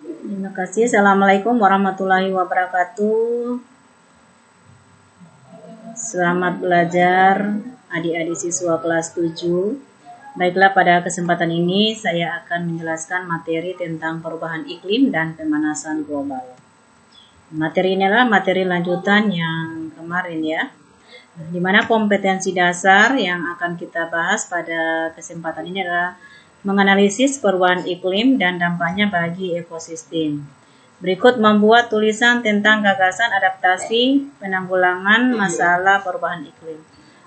Terima kasih. Assalamualaikum warahmatullahi wabarakatuh. Selamat belajar adik-adik siswa kelas 7. Baiklah, pada kesempatan ini saya akan menjelaskan materi tentang perubahan iklim dan pemanasan global. Materi ini adalah materi lanjutan yang kemarin ya, di mana kompetensi dasar yang akan kita bahas pada kesempatan ini adalah menganalisis perubahan iklim dan dampaknya bagi ekosistem. Berikut membuat tulisan tentang gagasan adaptasi penanggulangan masalah perubahan iklim.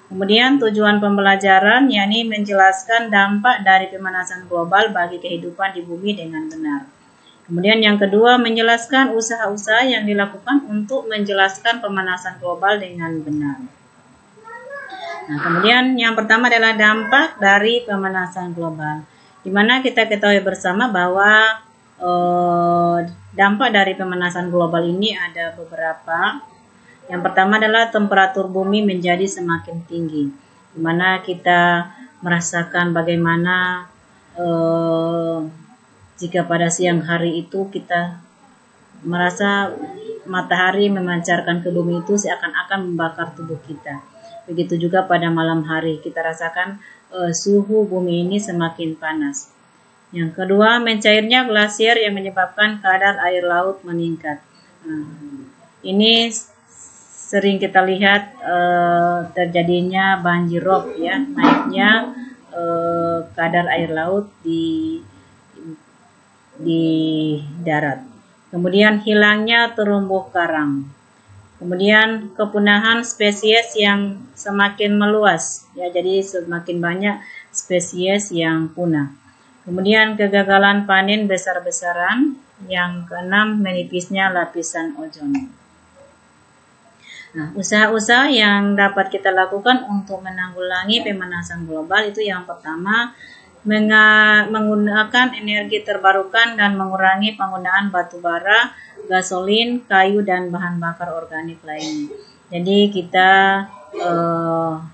Kemudian tujuan pembelajaran yakni menjelaskan dampak dari pemanasan global bagi kehidupan di bumi dengan benar. Kemudian yang kedua, menjelaskan usaha-usaha yang dilakukan untuk menjelaskan pemanasan global dengan benar. Nah, kemudian yang pertama adalah dampak dari pemanasan global, di mana kita ketahui bersama bahwa dampak dari pemanasan global ini ada beberapa. Yang pertama adalah temperatur bumi menjadi semakin tinggi, di mana kita merasakan bagaimana jika pada siang hari itu kita merasa matahari memancarkan ke bumi itu seakan-akan membakar tubuh kita. Begitu juga pada malam hari kita rasakan suhu bumi ini semakin panas. Yang kedua, mencairnya glasier yang menyebabkan kadar air laut meningkat. Ini sering kita lihat terjadinya banjir rob ya, naiknya kadar air laut di darat. Kemudian hilangnya terumbu karang. Kemudian kepunahan spesies yang semakin meluas ya, jadi semakin banyak spesies yang punah. Kemudian kegagalan panen besar-besaran. Yang keenam, menipisnya lapisan ozon. Nah, usaha-usaha yang dapat kita lakukan untuk menanggulangi pemanasan global itu yang pertama, menggunakan energi terbarukan dan mengurangi penggunaan batu bara, gasolin, kayu, dan bahan bakar organik lainnya. Jadi kita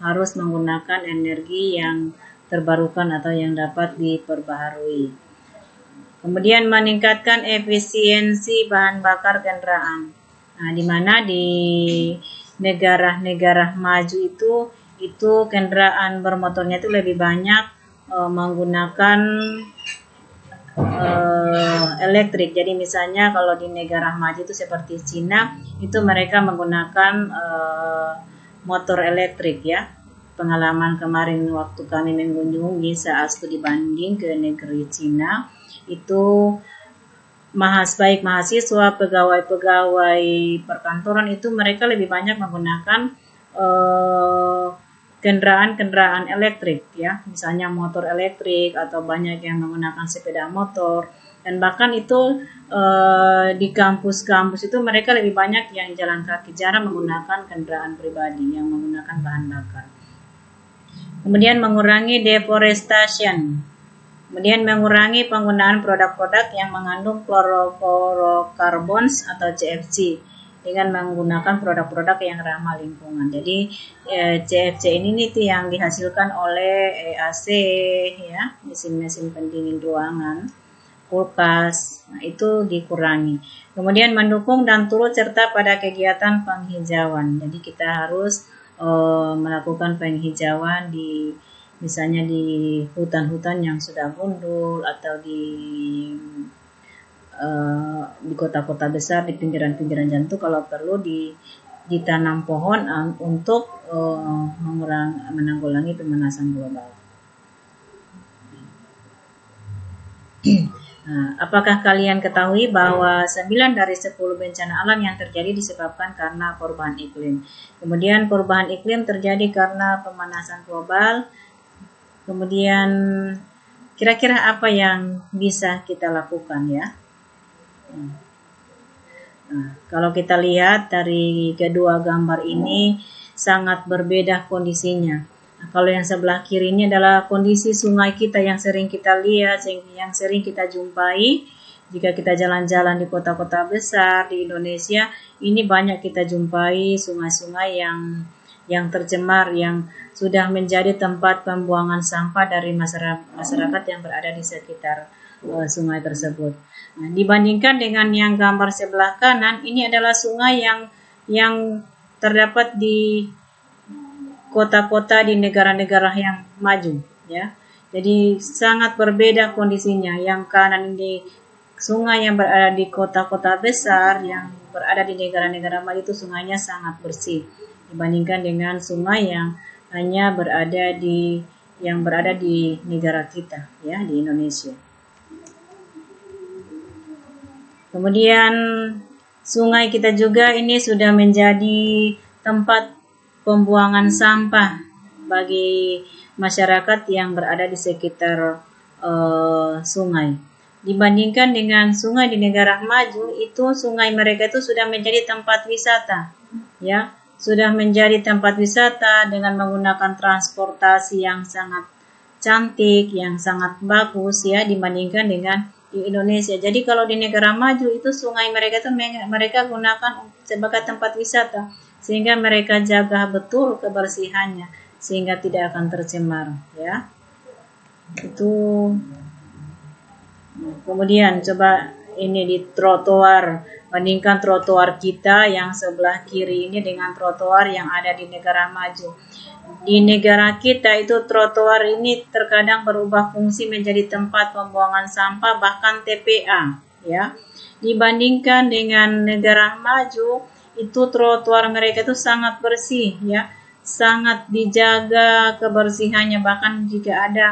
harus menggunakan energi yang terbarukan atau yang dapat diperbaharui. Kemudian meningkatkan efisiensi bahan bakar kendaraan. Nah, di mana di negara-negara maju itu kendaraan bermotornya itu lebih banyak menggunakan elektrik. Jadi misalnya kalau di negara maju itu seperti Cina, itu mereka menggunakan motor elektrik ya. Pengalaman kemarin waktu kami mengunjungi saat studi banding ke negeri Cina, itu baik mahasiswa, pegawai-pegawai perkantoran itu mereka lebih banyak menggunakan kendaraan-kendaraan elektrik ya, misalnya motor elektrik atau banyak yang menggunakan sepeda motor, dan bahkan itu di kampus-kampus itu mereka lebih banyak yang jalan kaki, jarang menggunakan kendaraan pribadi yang menggunakan bahan bakar. Kemudian mengurangi deforestation. Kemudian mengurangi penggunaan produk-produk yang mengandung chlorofluorocarbons atau CFC dengan menggunakan produk-produk yang ramah lingkungan. Jadi CFC ini itu yang dihasilkan oleh AC ya, mesin-mesin pendingin ruangan, kulkas. Nah, itu dikurangi. Kemudian mendukung dan turut serta pada kegiatan penghijauan. Jadi kita harus melakukan penghijauan misalnya di hutan-hutan yang sudah gundul atau di kota-kota besar, di pinggiran-pinggiran jalan itu kalau perlu ditanam pohon untuk menanggulangi pemanasan global. Nah, apakah kalian ketahui bahwa 9 dari 10 bencana alam yang terjadi disebabkan karena perubahan iklim. Kemudian perubahan iklim terjadi karena pemanasan global. Kemudian kira-kira apa yang bisa kita lakukan ya? Nah, kalau kita lihat dari kedua gambar ini sangat berbeda kondisinya. Nah, kalau yang sebelah kiri ini adalah kondisi sungai kita yang sering kita lihat, yang sering kita jumpai. Jika kita jalan-jalan di kota-kota besar di Indonesia, ini banyak kita jumpai sungai-sungai yang tercemar, yang sudah menjadi tempat pembuangan sampah dari masyarakat yang berada di sekitar sungai tersebut. Nah, dibandingkan dengan yang gambar sebelah kanan, ini adalah sungai yang terdapat di kota-kota di negara-negara yang maju, ya. Jadi sangat berbeda kondisinya. Yang kanan ini sungai yang berada di kota-kota besar, yang berada di negara-negara maju itu sungainya sangat bersih dibandingkan dengan sungai yang hanya berada di negara kita, ya, di Indonesia. Kemudian sungai kita juga ini sudah menjadi tempat pembuangan sampah bagi masyarakat yang berada di sekitar sungai. Dibandingkan dengan sungai di negara maju, itu sungai mereka itu sudah menjadi tempat wisata, ya, sudah menjadi tempat wisata dengan menggunakan transportasi yang sangat cantik, yang sangat bagus, ya, dibandingkan dengan di Indonesia. Jadi kalau di negara maju itu sungai mereka itu mereka gunakan sebagai tempat wisata, sehingga mereka jaga betul kebersihannya sehingga tidak akan tercemar, ya. Itu. Kemudian coba ini di trotoar, bandingkan trotoar kita yang sebelah kiri ini dengan trotoar yang ada di negara maju. Di negara kita itu trotoar ini terkadang berubah fungsi menjadi tempat pembuangan sampah, bahkan TPA, ya. Dibandingkan dengan negara maju, itu trotoar mereka itu sangat bersih, ya, sangat dijaga kebersihannya. Bahkan jika ada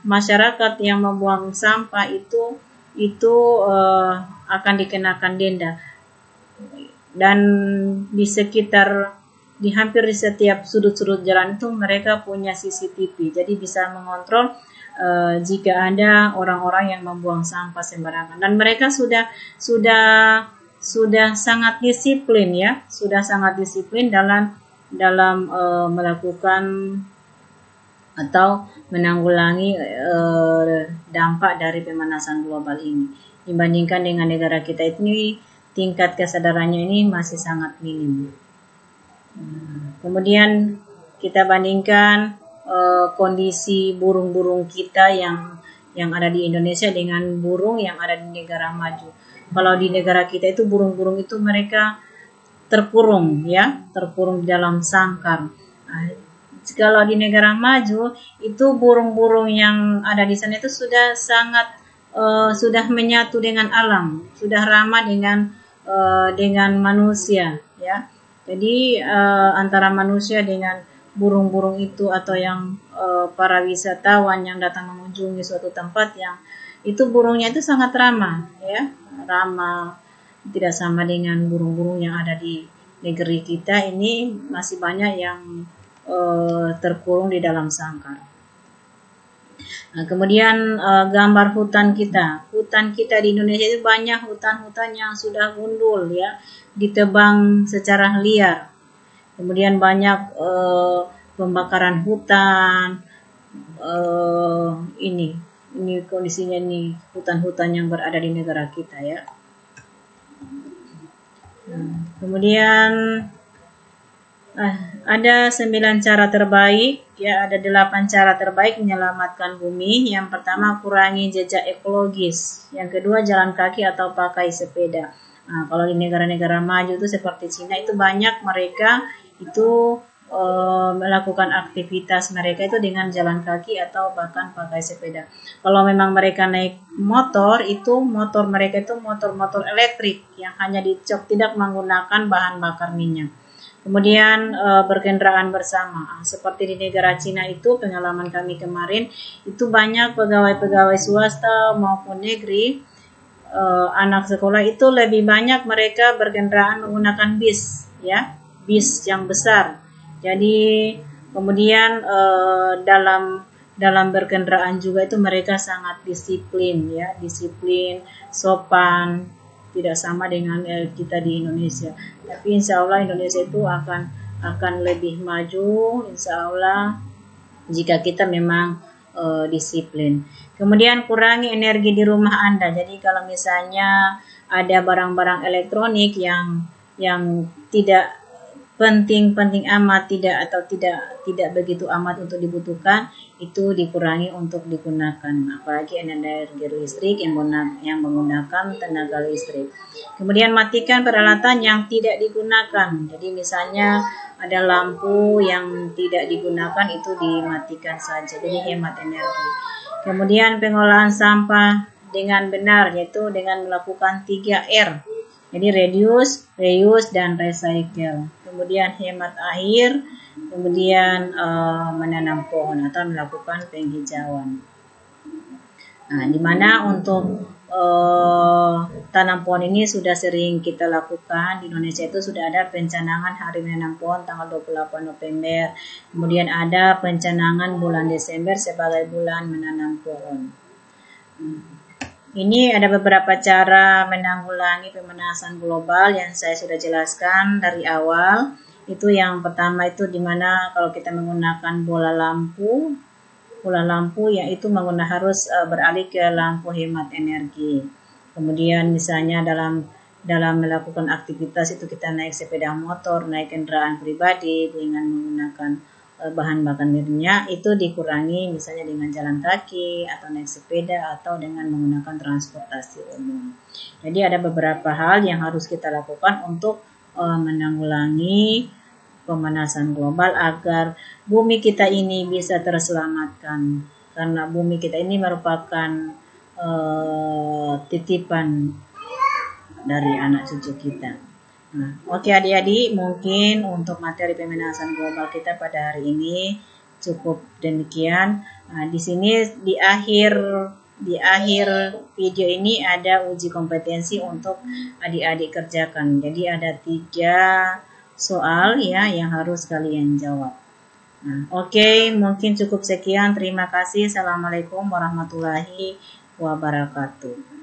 masyarakat yang membuang sampah itu akan dikenakan denda. Dan di hampir di setiap sudut-sudut jalan itu mereka punya CCTV, jadi bisa mengontrol jika ada orang-orang yang membuang sampah sembarangan. Dan mereka sudah sangat disiplin, ya, sudah sangat disiplin dalam melakukan atau menanggulangi dampak dari pemanasan global ini. Dibandingkan dengan negara kita ini, tingkat kesadarannya ini masih sangat minim. Kemudian kita bandingkan kondisi burung-burung kita yang ada di Indonesia dengan burung yang ada di negara maju. Kalau di negara kita itu burung-burung itu mereka terkurung, ya, terkurung di dalam sangkar. Kalau di negara maju itu burung-burung yang ada di sana itu sudah sangat sudah menyatu dengan alam, sudah ramah dengan manusia, ya. Jadi antara manusia dengan burung-burung itu atau yang para wisatawan yang datang mengunjungi suatu tempat yang itu burungnya itu sangat ramah, ya, ramah, tidak sama dengan burung-burung yang ada di negeri kita ini, masih banyak yang terkurung di dalam sangkar. Nah, kemudian gambar hutan kita di Indonesia itu banyak hutan-hutan yang sudah gundul, ya, ditebang secara liar. Kemudian banyak pembakaran hutan. Ini kondisinya nih hutan-hutan yang berada di negara kita, ya. Kemudian ada 9 cara terbaik, ya, ada 8 cara terbaik menyelamatkan bumi. Yang pertama, kurangi jejak ekologis. Yang kedua, jalan kaki atau pakai sepeda. Nah, kalau di negara-negara maju itu seperti Cina itu banyak mereka itu melakukan aktivitas mereka itu dengan jalan kaki atau bahkan pakai sepeda. Kalau memang mereka naik motor, itu motor mereka itu motor-motor elektrik yang hanya dicok, tidak menggunakan bahan bakar minyak. Kemudian berkendaraan bersama, seperti di negara Cina itu pengalaman kami kemarin itu banyak pegawai-pegawai swasta maupun negeri, anak sekolah itu lebih banyak mereka berkendaraan menggunakan bis, ya, bis yang besar. Jadi kemudian dalam berkendaraan juga itu mereka sangat disiplin, ya, disiplin, sopan, tidak sama dengan kita di Indonesia. Tapi insya Allah Indonesia itu akan lebih maju, insya Allah, jika kita memang disiplin. Kemudian kurangi energi di rumah Anda. Jadi kalau misalnya ada barang-barang elektronik yang tidak penting-penting amat tidak begitu amat untuk dibutuhkan, itu dikurangi untuk digunakan, apalagi energi listrik yang menggunakan tenaga listrik. Kemudian matikan peralatan yang tidak digunakan. Jadi misalnya ada lampu yang tidak digunakan, itu dimatikan saja, jadi hemat energi. Kemudian pengolahan sampah dengan benar, yaitu dengan melakukan 3R. Jadi reduce, reuse, dan recycle. Kemudian hemat air, kemudian menanam pohon atau melakukan penghijauan. Nah, dimana untuk tanam pohon ini sudah sering kita lakukan. Di Indonesia itu sudah ada pencanangan Hari Menanam Pohon tanggal 28 November. Kemudian ada pencanangan bulan Desember sebagai bulan menanam pohon. Ini ada beberapa cara menanggulangi pemanasan global yang saya sudah jelaskan dari awal. Itu yang pertama itu dimana kalau kita menggunakan bola lampu yang itu harus beralih ke lampu hemat energi. Kemudian misalnya dalam melakukan aktivitas itu kita naik sepeda motor, naik kendaraan pribadi dengan menggunakan bahan bakar minyak, itu dikurangi misalnya dengan jalan kaki atau naik sepeda atau dengan menggunakan transportasi umum. Jadi ada beberapa hal yang harus kita lakukan untuk menanggulangi pemanasan global agar bumi kita ini bisa terselamatkan, karena bumi kita ini merupakan titipan dari anak cucu kita. Nah, oke adik-adik, mungkin untuk materi pemanasan global kita pada hari ini cukup demikian. Nah, di sini di akhir video ini ada uji kompetensi untuk adik-adik kerjakan. Jadi ada 3 soal ya yang harus kalian jawab. Nah, oke, mungkin cukup sekian. Terima kasih. Assalamualaikum warahmatullahi wabarakatuh.